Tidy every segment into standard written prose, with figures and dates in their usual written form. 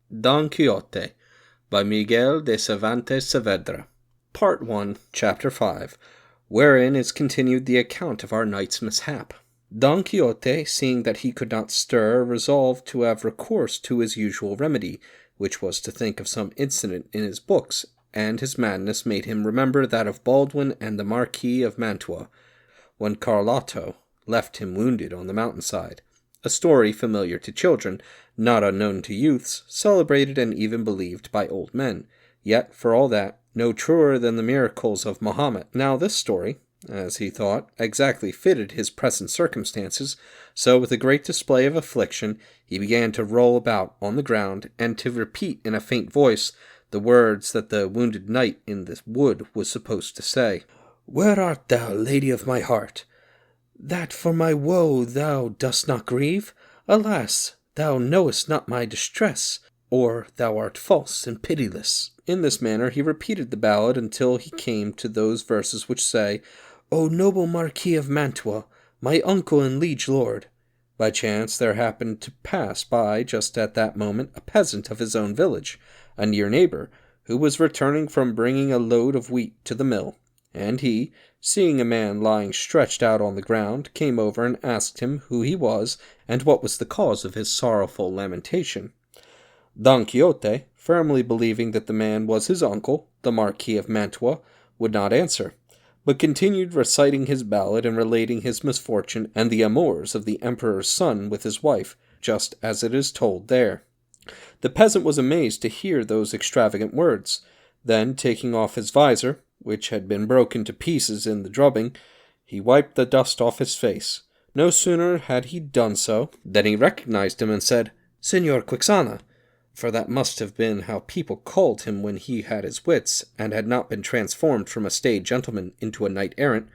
Don Quixote by Miguel de Cervantes Saavedra. Part 1, Chapter 5, wherein is continued the account of our knight's mishap. Don Quixote, seeing that he could not stir, resolved to have recourse to his usual remedy, which was to think of some incident in his books, and his madness made him remember that of Baldwin and the Marquis of Mantua, when Carlotta left him wounded on the mountainside. A story familiar to children, not unknown to youths, celebrated and even believed by old men, yet, for all that, no truer than the miracles of Mahomet. Now this story, as he thought, exactly fitted his present circumstances, so with a great display of affliction, he began to roll about on the ground, and to repeat in a faint voice the words that the wounded knight in the wood was supposed to say. "Where art thou, lady of my heart? That for my woe thou dost not grieve? Alas, thou knowest not my distress, or thou art false and pitiless." In this manner he repeated the ballad until he came to those verses which say, "O noble Marquis of Mantua, my uncle and liege lord." By chance there happened to pass by just at that moment a peasant of his own village, a near neighbor, who was returning from bringing a load of wheat to the mill, and he, seeing a man lying stretched out on the ground, came over and asked him who he was, and what was the cause of his sorrowful lamentation. Don Quixote, firmly believing that the man was his uncle, the Marquis of Mantua, would not answer, but continued reciting his ballad and relating his misfortune and the amours of the emperor's son with his wife, just as it is told there. The peasant was amazed to hear those extravagant words. Then, taking off his visor, which had been broken to pieces in the drubbing, he wiped the dust off his face. No sooner had he done so than he recognized him and said, "Señor Quixote," for that must have been how people called him when he had his wits, and had not been transformed from a staid gentleman into a knight-errant.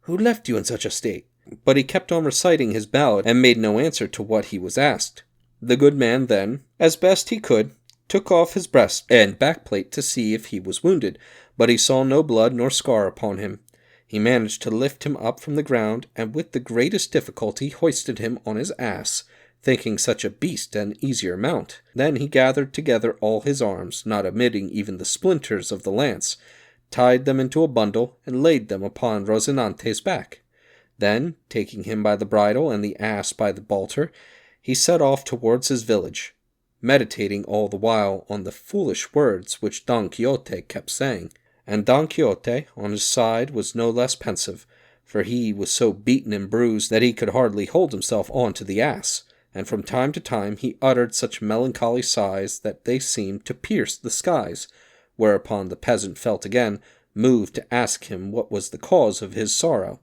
"Who left you in such a state?" But he kept on reciting his ballad, and made no answer to what he was asked. The good man then, as best he could, took off his breast and backplate to see if he was wounded, but he saw no blood nor scar upon him. He managed to lift him up from the ground, and with the greatest difficulty hoisted him on his ass, thinking such a beast an easier mount. Then he gathered together all his arms, not omitting even the splinters of the lance, tied them into a bundle, and laid them upon Rozinante's back. Then, taking him by the bridle and the ass by the halter, he set off towards his village, meditating all the while on the foolish words which Don Quixote kept saying. And Don Quixote, on his side, was no less pensive, for he was so beaten and bruised that he could hardly hold himself on to the ass, and from time to time he uttered such melancholy sighs that they seemed to pierce the skies, whereupon the peasant felt again moved to ask him what was the cause of his sorrow.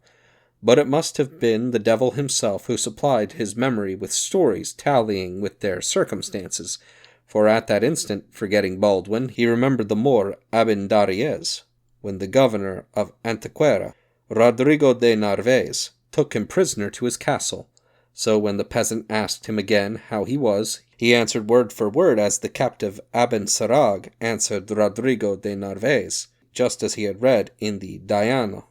But it must have been the devil himself who supplied his memory with stories tallying with their circumstances, for at that instant, forgetting Baldwin, he remembered the Moor Abendarrez, when the governor of Antequera, Rodrigo de Narvaez, took him prisoner to his castle. So when the peasant asked him again how he was, he answered word for word as the captive Abencerrage answered Rodrigo de Narvaez, just as he had read in the Diana,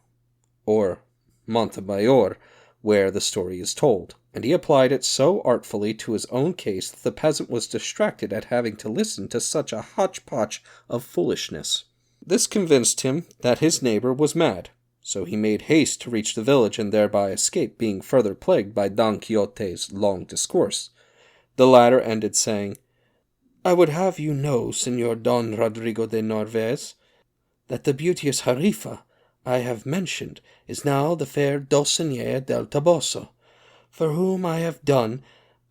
or Montemayor, where the story is told, and he applied it so artfully to his own case that the peasant was distracted at having to listen to such a hodgepodge of foolishness. This convinced him that his neighbor was mad, so he made haste to reach the village and thereby escape being further plagued by Don Quixote's long discourse. The latter ended saying, "I would have you know, Señor Don Rodrigo de Narvaez, that the beauteous Jarifa I have mentioned is now the fair Dulcinea del Toboso, for whom I have done,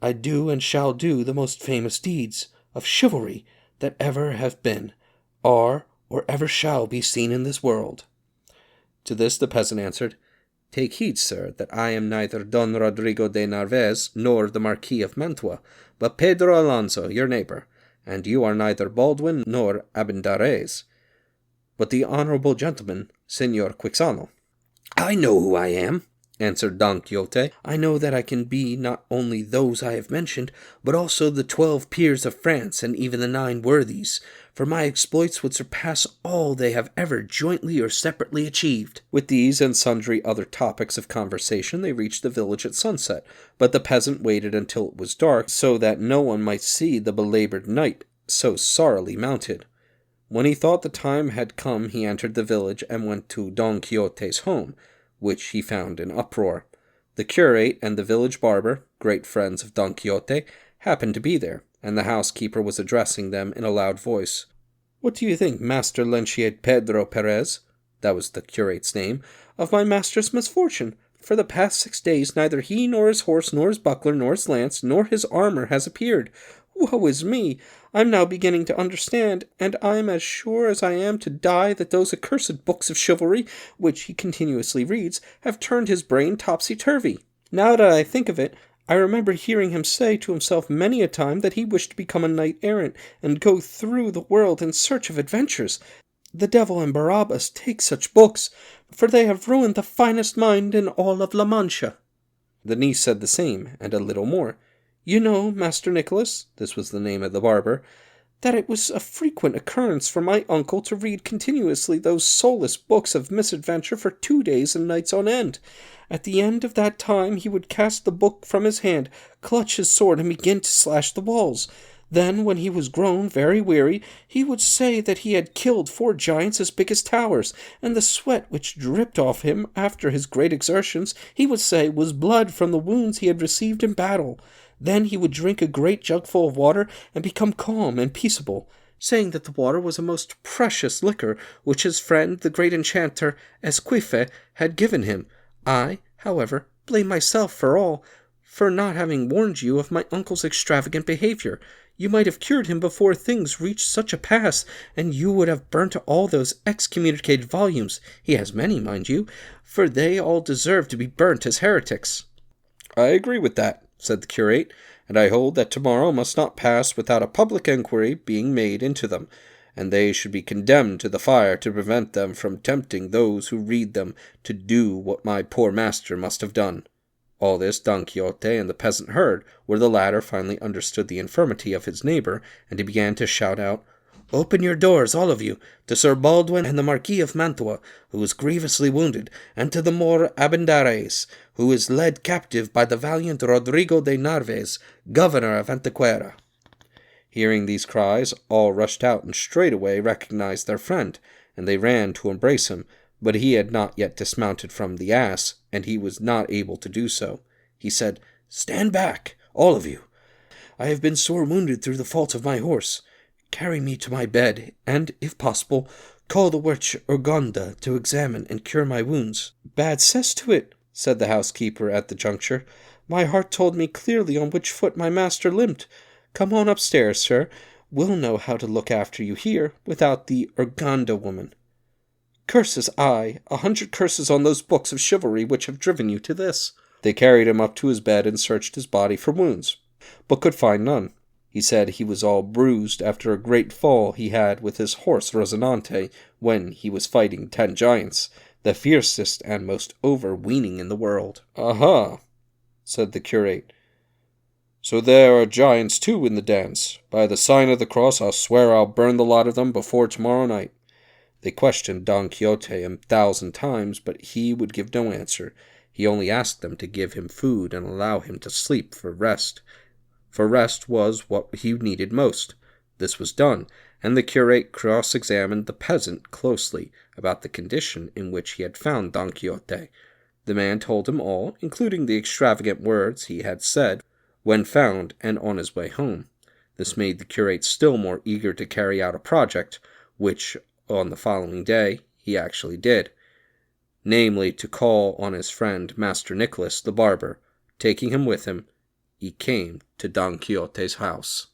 I do and shall do the most famous deeds of chivalry that ever have been, are, or ever shall be seen in this world." To this the peasant answered, "Take heed, sir, that I am neither Don Rodrigo de Narvaez nor the Marquis of Mantua, but Pedro Alonso, your neighbor, and you are neither Baldwin nor Abendarrez, but the honorable gentleman, Señor Quixote." "I know who I am," answered Don Quixote. "I know that I can be not only those I have mentioned, but also the 12 peers of France and even the 9 worthies, for my exploits would surpass all they have ever jointly or separately achieved." With these and sundry other topics of conversation they reached the village at sunset, but the peasant waited until it was dark, so that no one might see the belabored knight so sorrily mounted. When he thought the time had come, he entered the village and went to Don Quixote's home, which he found in uproar. The curate and the village barber, great friends of Don Quixote, happened to be there, and the housekeeper was addressing them in a loud voice. "What do you think, Master Lenciate Pedro Perez," that was the curate's name, "of my master's misfortune? For the past 6 days neither he nor his horse nor his buckler nor his lance nor his armor has appeared. Woe is me! I'm now beginning to understand, and I'm as sure as I am to die that those accursed books of chivalry, which he continuously reads, have turned his brain topsy-turvy. Now that I think of it, I remember hearing him say to himself many a time that he wished to become a knight-errant and go through the world in search of adventures. The devil and Barabbas take such books, for they have ruined the finest mind in all of La Mancha." The niece said the same, and a little more. "You know, Master Nicholas," this was the name of the barber, "that it was a frequent occurrence for my uncle to read continuously those soulless books of misadventure for 2 days and nights on end. At the end of that time he would cast the book from his hand, clutch his sword, and begin to slash the walls. Then, when he was grown very weary, he would say that he had killed 4 giants as big as towers, and the sweat which dripped off him after his great exertions, he would say was blood from the wounds he had received in battle. Then he would drink a great jugful of water and become calm and peaceable, saying that the water was a most precious liquor which his friend, the great enchanter Esquife, had given him. I, however, blame myself for not having warned you of my uncle's extravagant behavior. You might have cured him before things reached such a pass, and you would have burnt all those excommunicated volumes. He has many, mind you, for they all deserve to be burnt as heretics." "I agree with that," said the curate, "and I hold that tomorrow must not pass without a public enquiry being made into them, and they should be condemned to the fire to prevent them from tempting those who read them to do what my poor master must have done." All this Don Quixote and the peasant heard, where the latter finally understood the infirmity of his neighbor, and he began to shout out, "Open your doors, all of you, to Sir Baldwin and the Marquis of Mantua, who is grievously wounded, and to the Moor Abendares, who is led captive by the valiant Rodrigo de Narvaez, governor of Antequera." Hearing these cries, all rushed out and straightway recognized their friend, and they ran to embrace him, but he had not yet dismounted from the ass, and he was not able to do so. He said, "Stand back, all of you. I have been sore wounded through the fault of my horse. Carry me to my bed, and, if possible, call the witch Urganda to examine and cure my wounds." "Bad cess to it," said the housekeeper at the juncture. "My heart told me clearly on which foot my master limped. Come on upstairs, sir. We'll know how to look after you here, without the Urganda woman. Curses, 100 curses on those books of chivalry which have driven you to this." They carried him up to his bed and searched his body for wounds, but could find none. He said he was all bruised after a great fall he had with his horse Rosinante when he was fighting 10 giants, the fiercest and most overweening in the world. "Aha," said the curate. "So there are giants too in the dance. By the sign of the cross I'll swear I'll burn the lot of them before tomorrow night." They questioned Don Quixote 1,000 times, but he would give no answer. He only asked them to give him food and allow him to sleep for rest. For rest was what he needed most. This was done, and the curate cross-examined the peasant closely about the condition in which he had found Don Quixote. The man told him all, including the extravagant words he had said when found and on his way home. This made the curate still more eager to carry out a project, which on the following day he actually did, namely to call on his friend Master Nicholas the barber. Taking him with him, he came to Don Quixote's house.